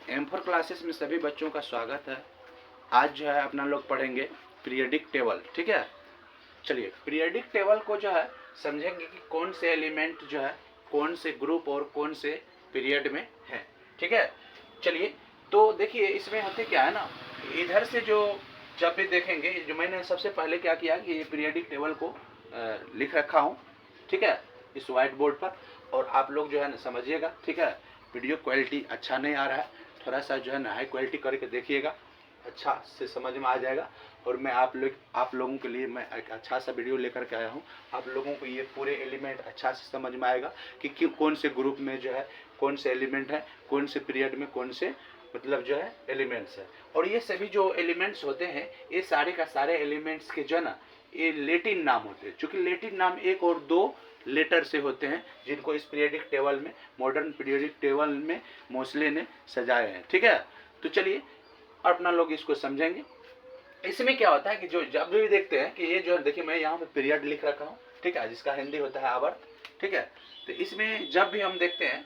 M4 classes में सभी बच्चों का स्वागत है। आज जो है अपना लोग पढ़ेंगे पीरियडिक टेबल। ठीक है, चलिए पीरियडिक टेबल को जो है समझेंगे कि कौन से एलिमेंट जो है कौन से ग्रुप और कौन से पीरियड में है। ठीक है, चलिए तो देखिए इसमें होते क्या है ना, इधर से जो जब भी देखेंगे, जो मैंने सबसे पहले क्या किया कि ये पीरियडिक टेबल को लिख रखा हूँ। ठीक है, इस व्हाइट बोर्ड पर, और आप लोग जो है ना समझिएगा। ठीक है, वीडियो क्वालिटी अच्छा नहीं आ रहा है, थोड़ा सा जो है ना हाई क्वालिटी करके देखिएगा, अच्छा से समझ में आ जाएगा। और मैं आप लोगों के लिए मैं एक अच्छा सा वीडियो लेकर के आया हूँ। आप लोगों को ये पूरे एलिमेंट अच्छा से समझ में आएगा कि कौन से ग्रुप में जो है कौन से एलिमेंट है, कौन से पीरियड में कौन से मतलब जो है एलिमेंट्स है। और ये सभी जो एलिमेंट्स होते हैं, ये सारे का सारे एलिमेंट्स के जो है ना ये लेटिन नाम होते हैं, चूँकि लेटिन नाम एक और दो लेटर से होते हैं, जिनको इस पीरियडिक टेबल में, मॉडर्न पीरियडिक टेबल में मोस्ले ने सजाए हैं। ठीक है, तो चलिए अपना लोग इसको समझेंगे। इसमें क्या होता है कि जो जब भी देखते हैं कि ये जो देखिए मैं यहाँ पे पीरियड लिख रखा हूँ। ठीक है, जिसका हिंदी होता है आवर्त। ठीक है, तो इसमें जब भी हम देखते हैं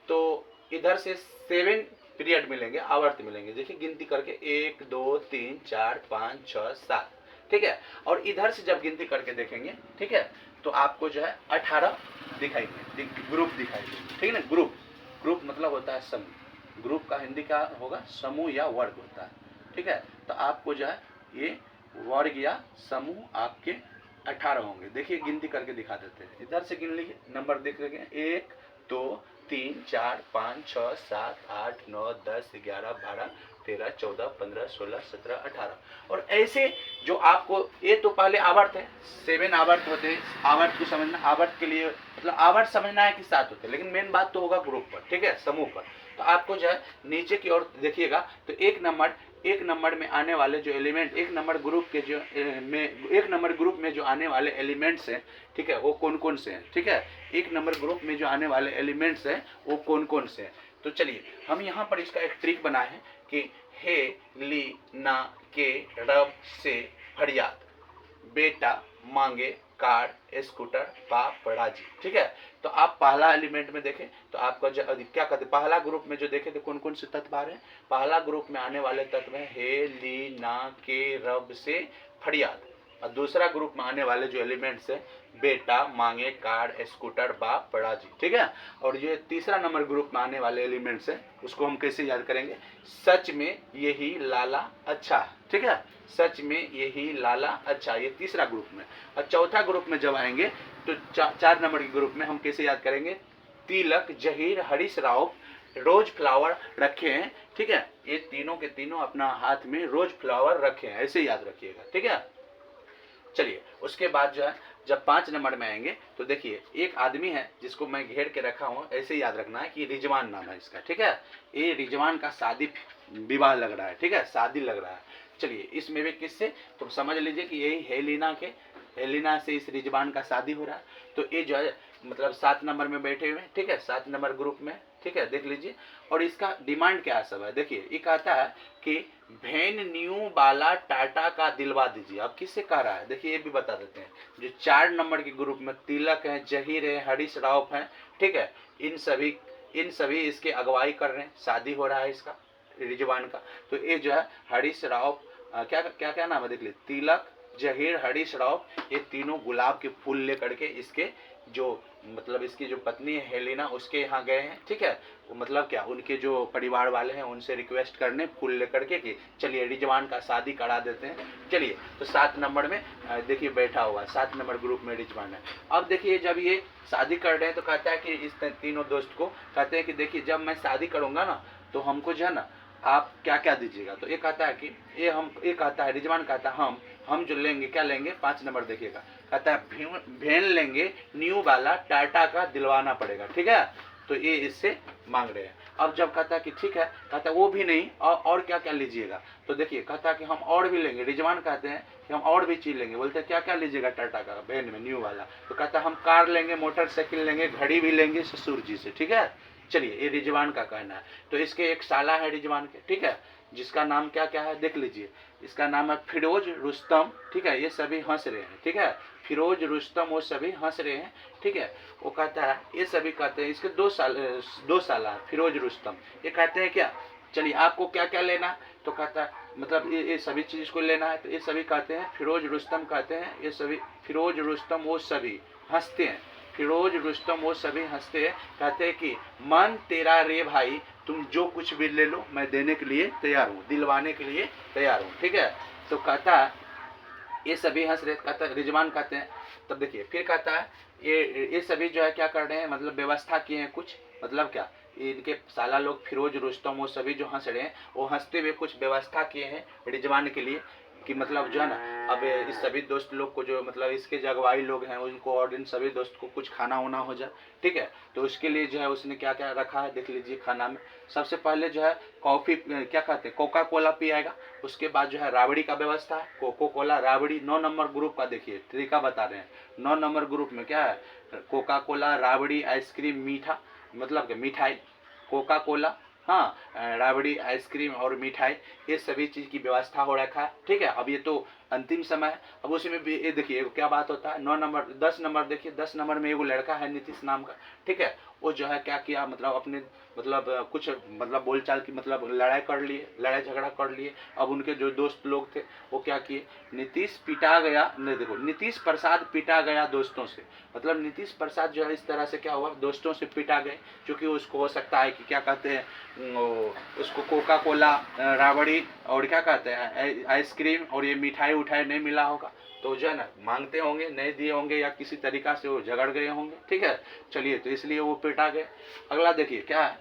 तो इधर से 7 पीरियड मिलेंगे, आवर्त मिलेंगे। देखिए गिनती करके 1 2 3 4 5 6 7। ठीक है, और इधर से जब गिनती करके देखेंगे, ठीक है, तो आपको जो है 18 दिखाएंगे, ग्रुप दिखाएंगे। ठीक है ना, ग्रुप, ग्रुप मतलब होता है समूह। ग्रुप का हिंदी क्या होगा, समूह या वर्ग होता है। ठीक है, तो आपको जो है ये वर्ग या समूह आपके 18 होंगे। देखिए गिनती करके दिखा देते हैं, इधर से गिन लीजिए, नंबर देख लेंगे 1 2 3 4 5 6 7 8 9 10 11 12 13 14 15 16 17 18। और ऐसे जो आपको, ये तो पहले आवर्त है, 7 आवर्त होते हैं। आवर्त को समझना, आवर्त के लिए मतलब आवर्त समझना है कि 7 होते हैं, लेकिन मेन बात तो होगा ग्रुप पर। ठीक है, समूह पर। तो आपको जो है नीचे की ओर देखिएगा तो एक नंबर में आने वाले जो एलिमेंट, एक नंबर ग्रुप के जो एक नंबर ग्रुप में जो आने वाले एलिमेंट्स हैं, ठीक है, वो कौन कौन से हैं। ठीक है, एक नंबर ग्रुप में जो आने वाले एलिमेंट्स हैं वो कौन कौन से हैं। तो चलिए हम यहाँ पर इसका एक ट्रिक बनाए हैं कि हे ली ना के रब से फरियाद, बेटा मांगे कार स्कूटर बाप राजी। ठीक है, तो आप पहला एलिमेंट में देखें तो आपका जो क्या कहते हैं, पहला ग्रुप में जो देखें तो कौन कौन से तत्व आ रहे हैं। पहला ग्रुप में आने वाले तत्व हैं हे ली ना के रब से फरियाद। और दूसरा ग्रुप में आने वाले जो एलिमेंट्स है बेटा मांगे कार स्कूटर बाप राजी। ठीक है, और ये तीसरा नंबर ग्रुप में आने वाले एलिमेंट्स है, उसको हम कैसे याद करेंगे, सच में यही लाला अच्छा है। ठीक है, सच में यही लाला अच्छा, ये तीसरा ग्रुप में। और चौथा ग्रुप में जब आएंगे तो 4 नंबर के ग्रुप में हम कैसे याद करेंगे, तिलक जहीर हरीश राव रोज फ्लावर रखे हैं। ठीक है, ये तीनों के तीनों अपना हाथ में रोज फ्लावर रखे हैं, ऐसे याद रखिएगा। ठीक है, चलिए उसके बाद जो है जब 5 नंबर में आएंगे तो देखिए एक आदमी है जिसको मैं घेर के रखा हूँ, ऐसे याद रखना है कि रिजवान नाम है इसका। ठीक है, ये रिजवान का शादी विवाह लग रहा है। ठीक है, शादी लग रहा है। चलिए इसमें भी किससे, तो समझ लीजिए कि यही हेलिना से इस रिजवान का शादी हो रहा है। तो ये जो है मतलब 7 नंबर में बैठे हुए हैं। ठीक है, 7 नंबर ग्रुप में। ठीक है, देख लीजिए। और इसका डिमांड क्या सब है, देखिए ये कहता है कि भेन न्यू बाला टाटा का दिलवा दीजिए। अब किससे कह रहा है, देखिए ये भी बता देते हैं। जो 4 नंबर के ग्रुप में तिलक है, जहीर है, हरीश राव है, ठीक है, इन सभी इसके अगुवाई कर रहे हैं, शादी हो रहा है इसका रिजवान का। तो ये जो है हरीश राव, क्या क्या क्या नाम है देख लीजिए, तिलक जहीर हरीश राव, ये तीनों गुलाब के फूल लेकर के इसके जो मतलब इसकी जो पत्नी है हेलिना उसके यहाँ गए हैं। ठीक है, मतलब क्या, उनके जो परिवार वाले हैं उनसे रिक्वेस्ट करने फूल लेकर के कि चलिए रिजवान का शादी करा देते हैं। चलिए तो 7 नंबर में देखिए बैठा हुआ 7 नंबर ग्रुप में रिजवान है। अब देखिए जब ये शादी कर रहे हैं तो कहता है कि इस तीनों दोस्त को कहते हैं कि देखिए जब मैं शादी करूंगा ना तो हमको जो है ना आप क्या क्या दीजिएगा। तो ये कहता है कि ये कहता है रिजवान कहता है हम जो लेंगे क्या लेंगे, 5 नंबर देखिएगा, कहता है भेन लेंगे न्यू वाला टाटा का दिलवाना पड़ेगा। ठीक है, तो ये इससे मांग रहे हैं। अब जब कहता है कि ठीक है, कहता है वो भी नहीं और क्या क्या लीजिएगा। तो देखिए कहता है कि हम और भी लेंगे। रिजवान कहते हैं कि हम और भी चीज लेंगे। बोलते हैं क्या क्या लीजिएगा टाटा का भेन में न्यू वाला। तो कहता है हम कार लेंगे, मोटरसाइकिल लेंगे, घड़ी भी लेंगे ससुर जी से। ठीक है, चलिए ये रिजवान का कहना है। तो इसके एक साला है रिजवान के, ठीक है, जिसका नाम क्या क्या है देख लीजिए। इसका नाम है फिरोज रुस्तम। ठीक है, ये सभी हंस रहे हैं। ठीक है, फिरोज रुस्तम वो सभी हंस रहे हैं। ठीक है, वो कहता है, ये सभी कहते हैं इसके 2 साल फिरोज रुस्तम। ये कहते हैं क्या चलिए आपको क्या क्या लेना है, तो कहता है मतलब ये सभी चीज को लेना है, तो ये सभी कहते हैं फिरोज रुस्तम कहते हैं, ये सभी फिरोज रुस्तम वो सभी हंसते हैं, फिरोज रुस्तम वो सभी हंसते हैं, कहते हैं कि मन तेरा रे भाई, तुम जो कुछ भी ले लो मैं देने के लिए तैयार हूँ, दिलवाने के लिए तैयार हूँ, ठीक है। तो कहता है ये सभी हंस रहे, कहता है रिजवान कहते हैं, तब देखिए फिर कहता है ये सभी जो है क्या कर रहे हैं, मतलब व्यवस्था किए हैं कुछ, मतलब क्या इनके साला लोग फिरोज रुस्तम वो सभी जो हंस रहे हैं वो हंसते हुए कुछ व्यवस्था किए हैं रिजवान के लिए, कि मतलब जो है ना अब इस सभी दोस्त लोग को जो मतलब इसके जो अगवाई लोग हैं उनको और इन सभी दोस्त को कुछ खाना वाना हो जाए, ठीक है। तो उसके लिए जो है उसने क्या क्या रखा है देख लीजिए खाना में। सबसे पहले जो है कॉफ़ी क्या कहते हैं कोका कोला पियाएगा, उसके बाद जो है राबड़ी का व्यवस्था है, कोको कोला राबड़ी 9 नंबर ग्रुप का देखिए तरीका बता रहे हैं। 9 नंबर ग्रुप में क्या है, कोका कोला राबड़ी आइसक्रीम मीठा, मतलब कि मिठाई कोका कोला, हाँ राबड़ी आइसक्रीम और मिठाई, ये सभी चीज़ की व्यवस्था हो रखा है, ठीक है। अब ये तो अंतिम समय है, अब उसमें भी ये देखिए क्या बात होता है 9 नंबर 10 नंबर देखिए 10 नंबर में एगो लड़का है नीतीश नाम का, ठीक है। वो जो है क्या किया मतलब अपने मतलब कुछ मतलब बोलचाल की मतलब लड़ाई कर लिए, लड़ाई झगड़ा कर लिए। अब उनके जो दोस्त लोग थे वो क्या किए, नीतीश पिटा गया, नहीं देखो नीतीश प्रसाद पिटा गया दोस्तों से, मतलब नीतीश प्रसाद जो है इस तरह से क्या हुआ दोस्तों से पिटा गए, क्योंकि उसको हो सकता है कि क्या कहते हैं उसको कोका कोला राबड़ी और क्या कहते हैं आइसक्रीम और ये मिठाई उठाई नहीं मिला होगा, तो जो है ना मांगते होंगे नहीं दिए होंगे या किसी तरीका से वो झगड़ गए होंगे, ठीक है। चलिए तो इसलिए वो पिटा गए। अगला देखिए क्या है,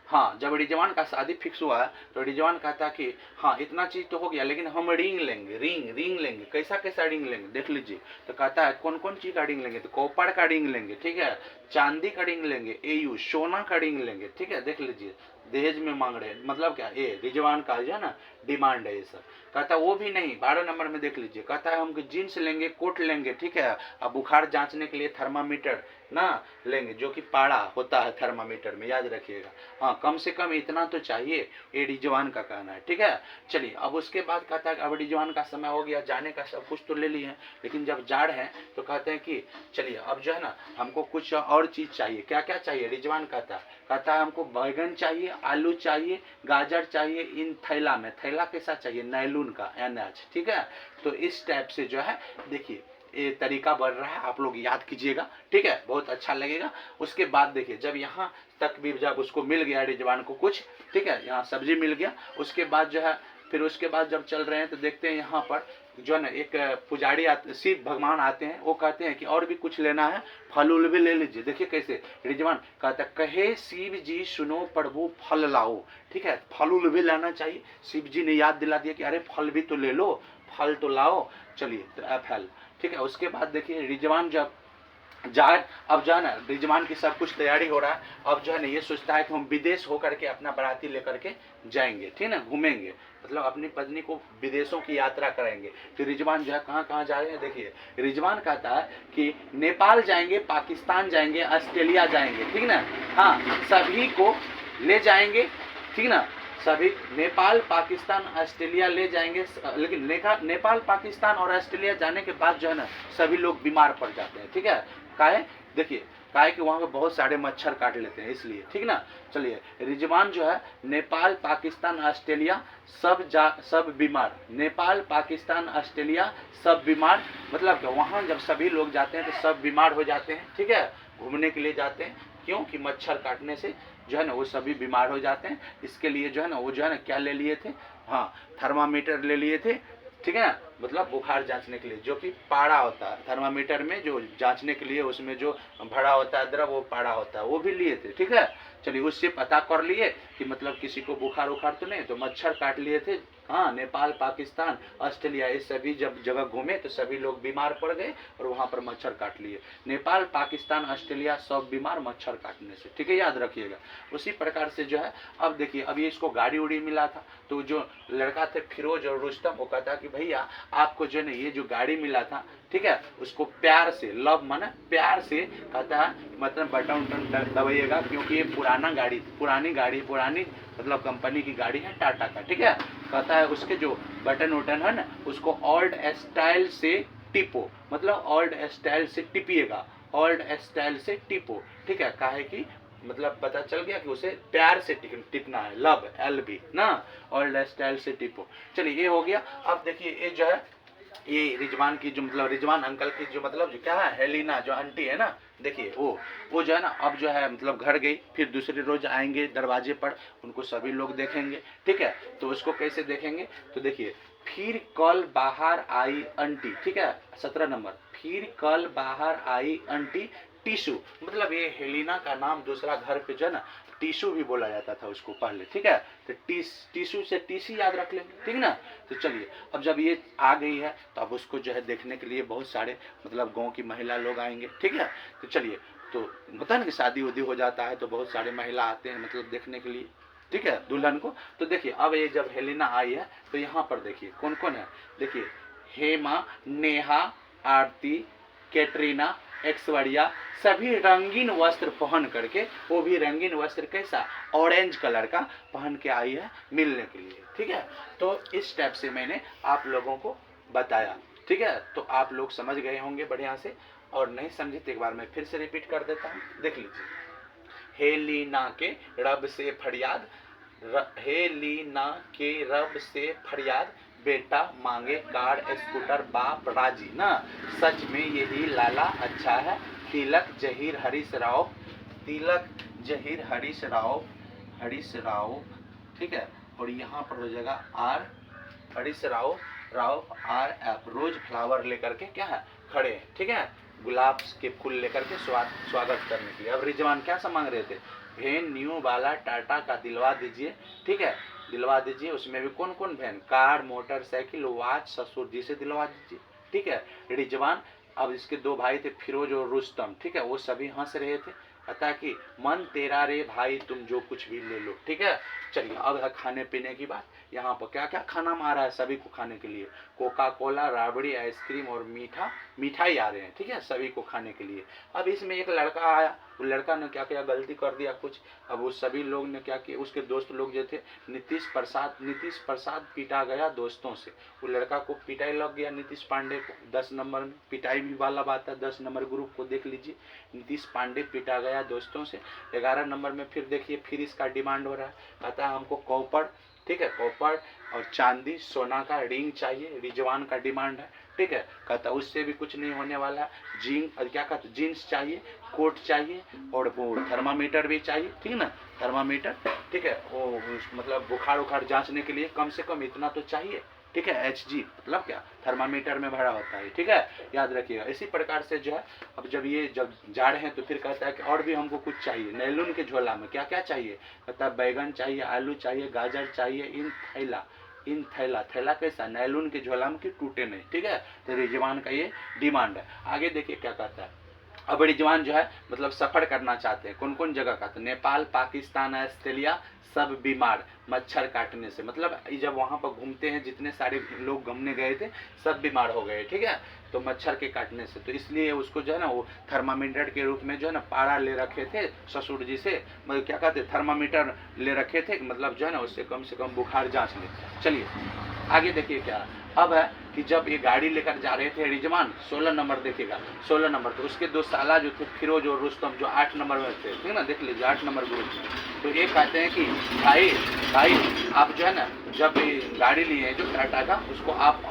हाँ जब रिजवान का शादी फिक्स हुआ तो रिजवान कहता कि हाँ इतना चीज तो हो गया लेकिन हम रिंग लेंगे, रिंग लेंगे, कैसा कैसा रिंग लेंगे देख लीजिए। तो कहता है कौन कौन चीज का रिंग लेंगे, तो कॉपर का रिंग लेंगे, ठीक है, चांदी का रिंग लेंगे, एयू सोना का रिंग लेंगे, ठीक है। देख लीजिए दहेज में मांग रहे हैं, मतलब क्या ये रिजवान का जो है ना डिमांड है ये सब। कहता है वो भी नहीं, 12 नंबर में देख लीजिए, कहता है हम जीन्स लेंगे कोट लेंगे, ठीक है। अब बुखार जांचने के लिए थर्मामीटर ना लेंगे, जो कि पाड़ा होता है थर्मामीटर में, याद रखिएगा। हाँ कम से कम इतना तो चाहिए, ये रिजवान का कहना है, ठीक है। चलिए अब उसके बाद कहता है अब रिजवान का समय हो गया जाने का, सब कुछ तो ले लिए हैं, लेकिन जब जा रहे हैं तो कहते हैं कि चलिए अब जो है ना हमको कुछ और चीज चाहिए। क्या क्या चाहिए, रिजवान कहता है हमको बैगन चाहिए, आलू चाहिए, गाजर चाहिए, इन थैला में, थैला कैसा चाहिए नायलून का अनाज, ठीक है। तो इस टाइप से जो है देखिए ये तरीका बढ़ रहा है, आप लोग याद कीजिएगा, ठीक है, बहुत अच्छा लगेगा। उसके बाद देखिए जब यहाँ तक भी जब उसको मिल गया रिजवान को कुछ, ठीक है, यहाँ सब्जी मिल गया, उसके बाद जो है फिर उसके बाद जब चल रहे हैं तो देखते हैं यहाँ पर जो है ना एक पुजारी आते, शिव भगवान आते हैं, वो कहते हैं कि और भी कुछ लेना है, फल उल भी ले लीजिए। देखिए कैसे रिजवान कहता है कहे शिव जी सुनो प्रभु फल लाओ, ठीक है, फल उल भी लाना चाहिए। शिव जी ने याद दिला दिया कि अरे फल भी तो ले लो, फल तो लाओ। चलिए तो फल, ठीक है। उसके बाद देखिए रिजवान जब जाए, अब जो है ना रिजवान की सब कुछ तैयारी हो रहा है, अब जो है ना ये सोचता है कि हम विदेश होकर के अपना बाराती लेकर के जाएंगे, ठीक है ना, घूमेंगे, मतलब अपनी पत्नी को विदेशों की यात्रा कराएंगे। तो रिजवान जो है कहाँ कहाँ जा रहे हैं देखिए, रिजवान कहता है कि नेपाल जाएंगे, पाकिस्तान जाएंगे, ऑस्ट्रेलिया जाएंगे, ठीक ना, हाँ सभी को ले जाएंगे, ठीक ना, सभी नेपाल पाकिस्तान ऑस्ट्रेलिया ले जाएंगे। लेकिन नेपाल पाकिस्तान और ऑस्ट्रेलिया जाने के बाद जो है ना सभी लोग बीमार पड़ जाते हैं, ठीक है। काहे देखिए काहे कि वहाँ पे बहुत सारे मच्छर काट लेते हैं इसलिए, ठीक ना। चलिए रिजवान जो है नेपाल पाकिस्तान ऑस्ट्रेलिया सब बीमार, नेपाल पाकिस्तान ऑस्ट्रेलिया सब बीमार, मतलब क्या वहाँ जब सभी लोग जाते हैं तो सब बीमार हो जाते हैं, ठीक है, घूमने के लिए जाते हैं, क्योंकि मच्छर काटने से जो है ना वो सभी बीमार हो जाते हैं। इसके लिए जो है ना वो जो है ना क्या ले लिए थे, हाँ थर्मामीटर ले लिए थे, ठीक है ना, मतलब बुखार जांचने के लिए, जो कि पाड़ा होता है थर्मामीटर में जो जांचने के लिए उसमें जो भरा होता है द्रव वो पाड़ा होता है, वो भी लिए थे, ठीक है। चलिए उससे पता कर लिए कि मतलब किसी को बुखार उखार तो नहीं, तो मच्छर काट लिए थे, हाँ नेपाल पाकिस्तान ऑस्ट्रेलिया ये सभी जब जगह घूमे तो सभी लोग बीमार पड़ गए और वहाँ पर मच्छर काट लिए। नेपाल पाकिस्तान ऑस्ट्रेलिया सब बीमार मच्छर काटने से, ठीक है, याद रखिएगा। उसी प्रकार से जो है अब देखिए अब ये इसको गाड़ी उड़ी मिला था, तो जो लड़का थे फिरोज और रुस्तम वो कहता कि भैया आपको जो है ये जो गाड़ी मिला था, ठीक है, उसको प्यार से, लव माने प्यार से, कहता है मतलब बटन उटन दबाइएगा, क्योंकि ये पुरानी गाड़ी मतलब कंपनी की गाड़ी है टाटा का, ठीक है। कहता है उसके जो बटन उटन है ना उसको ओल्ड स्टाइल से टिपो, मतलब ओल्ड स्टाइल से टिपिएगा, ओल्ड स्टाइल से टिपो, ठीक है, काहे कि मतलब पता चल गया कि उसे प्यार से टिपना है, लव LV ना, ओल्ड स्टाइल से टिपो। चलिए ये हो गया। अब देखिए ये जो है ये रिजवान की जो मतलब रिजवान अंकल की जो मतलब जो क्या है, हेलिना जो आंटी है ना, देखिए वो जो है ना अब जो है मतलब घर गई, फिर दूसरे रोज आएंगे दरवाजे पर, उनको सभी लोग देखेंगे, ठीक है। तो उसको कैसे देखेंगे, तो देखिए फिर कल बाहर आई आंटी, ठीक है 17 नंबर, फिर कल बाहर आई आंटी टीशू, मतलब ये हेलिना का नाम दूसरा घर पे जो है ना टीशू भी बोला जाता था उसको पहले, ठीक है। तो टीशू से टीसी याद रख लेंगे, ठीक ना। तो चलिए अब जब ये आ गई है तो अब उसको जो है देखने के लिए बहुत सारे मतलब गांव की महिला लोग आएंगे, ठीक है। तो चलिए, तो होता है ना कि शादी उदी हो जाता है तो बहुत सारे महिला आते हैं मतलब देखने के लिए, ठीक है, दुल्हन को। तो देखिए अब ये जब हेलिना आई है तो यहाँ पर देखिए कौन कौन है, देखिए हेमा, नेहा, आरती, कैटरीना, ऐश्वर्या, सभी रंगीन वस्त्र पहन करके, वो भी रंगीन वस्त्र कैसा, ऑरेंज कलर का पहन के आई है मिलने के लिए, ठीक है। तो इस टाइप से मैंने आप लोगों को बताया, ठीक है। तो आप लोग समझ गए होंगे बढ़िया से, और नहीं समझे तो एक बार मैं फिर से रिपीट कर देता हूँ, देख लीजिए। हेलिना के रब से फरियाद, हेलिना के रब से फरियाद, बेटा मांगे कार स्कूटर बाप राजी ना, सच में यही लाला अच्छा है, तिलक जहीर हरीश राव, तिलक जहीर हरीश राव, ठीक है। और यहाँ पर हो जाएगा R Harish Rao R F, rose flower लेकर के क्या है खड़े हैं, ठीक है, गुलाब के फूल लेकर के स्वागत करने के लिए। अब रिजवान क्या सा मांग रहे थे, वैन न्यू वाला टाटा का दिलवा दीजिए, ठीक है, दिलवा दीजिए। उसमें भी कौन कौन वैन, कार, मोटरसाइकिल, वॉच ससुर जी से दिलवा दीजिए, ठीक है। रिजवान, अब इसके दो भाई थे फिरोज और रुस्तम, ठीक है, वो सभी हंस रहे थे, पता कि मन तेरा रे भाई तुम जो कुछ भी ले लो, ठीक है। चलिए अब है खाने पीने की बात। यहाँ पर क्या क्या खाना आ रहा है सभी को खाने के लिए, कोका कोला, राबड़ी, आइसक्रीम और मिठाई आ रहे हैं, ठीक है, सभी को खाने के लिए। अब इसमें एक लड़का आया, वो लड़का ने क्या किया, गलती कर दिया कुछ। अब वो सभी लोग ने क्या किया, उसके दोस्त लोग जो थे, नीतीश प्रसाद पीटा गया दोस्तों से, वो लड़का को पिटाई लग गया नीतीश पांडे को 10 नंबर में, पिटाई भी वाला बात है, 10 नंबर ग्रुप को देख लीजिए, नीतीश पांडे पिटा गया दोस्तों से। 11 नंबर में फिर देखिए, फिर इसका डिमांड हो रहा है, कहता है हमको कॉपर, ठीक है, कॉपर और चांदी सोना का रिंग चाहिए, रिजवान का डिमांड है, ठीक है। कहता उससे भी कुछ नहीं होने वाला, क्या कहते जीन्स चाहिए, कोट चाहिए, और वो थर्मामीटर भी चाहिए, ठीक है ना, थर्मामीटर, ठीक है, वो मतलब बुखार उखार जांचने के लिए कम से कम इतना तो चाहिए, ठीक है। HG मतलब क्या, थर्मामीटर में भरा होता है, ठीक है, याद रखिएगा। इसी प्रकार से जो है अब जब ये जब जा रहे हैं तो फिर कहता है कि और भी हमको कुछ चाहिए, नैलून के झोला में क्या क्या चाहिए, कहता है बैगन चाहिए, आलू चाहिए, गाजर चाहिए, इन थैला कैसा, नैलून के झोला में कि टूटे नहीं, ठीक है। तो रिजवान का ये डिमांड है। आगे देखिए क्या कहता है। अब रिजवान जो है मतलब सफर करना चाहते हैं, कौन कौन जगह का, तो नेपाल, पाकिस्तान, ऑस्ट्रेलिया, सब बीमार मच्छर काटने से, मतलब जब वहां पर घूमते हैं जितने सारे लोग घूमने गए थे सब बीमार हो गए, ठीक है, तो मच्छर के काटने से। तो इसलिए उसको जो है ना वो थर्मामीटर के रूप में जो है ना पारा ले रखे थे ससुर जी से, मतलब क्या कहते थर्मामीटर ले रखे थे, मतलब जो है ना उससे कम बुखार जांच ले। चलिए आगे देखिए क्या अब है कि जब ये गाड़ी लेकर जा रहे थे रिजवान, 16 नंबर देखिएगा, 16 नंबर, तो उसके दो साला जो थे फिरोज और रुस्तम जो 8 नंबर में थे, ठीक है ना, देख लीजिए 8 नंबर ग्रुप में। तो ये कहते हैं कि भाई आप जो है ना जब गाड़ी लिए जो टाटा का, उसको आप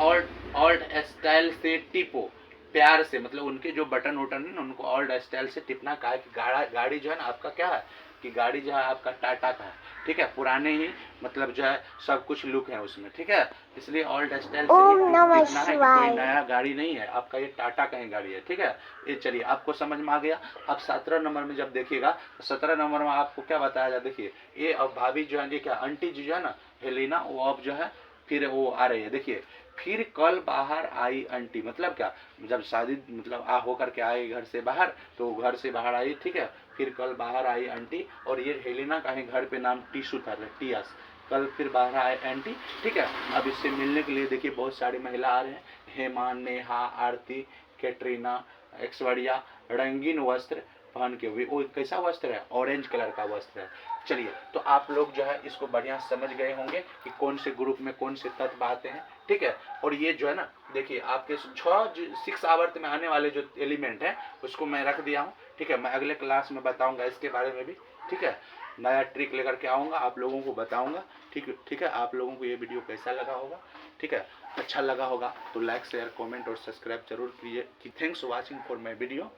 ओल्ड स्टाइल से टिपो, प्यार से, मतलब उनके जो बटन वटन है ना उनको ओल्ड स्टाइल से टिपना का है कि गाड़ी जो है ना आपका क्या है कि गाड़ी जो है आपका टाटा का है, ठीक है, पुराने ही मतलब जो है सब कुछ लुक है उसमें, ठीक है, इसलिए ओल्ड स्टाइल से टिपना है कि कोई नया गाड़ी नहीं है आपका, ये टाटा का ही गाड़ी है, ठीक है। ये चलिए आपको समझ में आ गया। अब 17 नंबर में जब देखिएगा तो 17 नंबर में आपको क्या बताया जाए, देखिए ये अब भाभी जो है क्या आंटी जी जो है ना हेलिना, वो अब जो है फिर वो आ रही है, देखिए फिर कल बाहर आई आंटी, मतलब क्या, जब शादी मतलब होकर के आए घर से बाहर, तो घर से बाहर आई, ठीक है, फिर कल बाहर आई आंटी, और ये हेलिना का ही घर पे नाम टीशू था, टीएस, कल फिर बाहर आए आंटी, ठीक है। अब इससे मिलने के लिए देखिए बहुत सारी महिला आ रहे हैं, हेमा, नेहा, आरती, कैटरीना, ऐश्वर्या, रंगीन वस्त्र पहन के, वो कैसा वस्त्र है, ऑरेंज कलर का वस्त्र है। चलिए तो आप लोग जो है इसको बढ़िया समझ गए होंगे कि कौन से ग्रुप में कौन से तत्व आते हैं, ठीक है। और ये जो है ना देखिए आपके 6 आवर्त में आने वाले जो एलिमेंट हैं उसको मैं रख दिया हूँ, ठीक है, मैं अगले क्लास में बताऊंगा इसके बारे में भी, ठीक है, नया ट्रिक लेकर के आऊँगा, आप लोगों को बताऊँगा। ठीक है, आप लोगों को ये वीडियो कैसा लगा होगा, ठीक है, अच्छा लगा होगा तो लाइक शेयर कमेंट और सब्सक्राइब जरूर कीजिए। Thanks for watching for my video.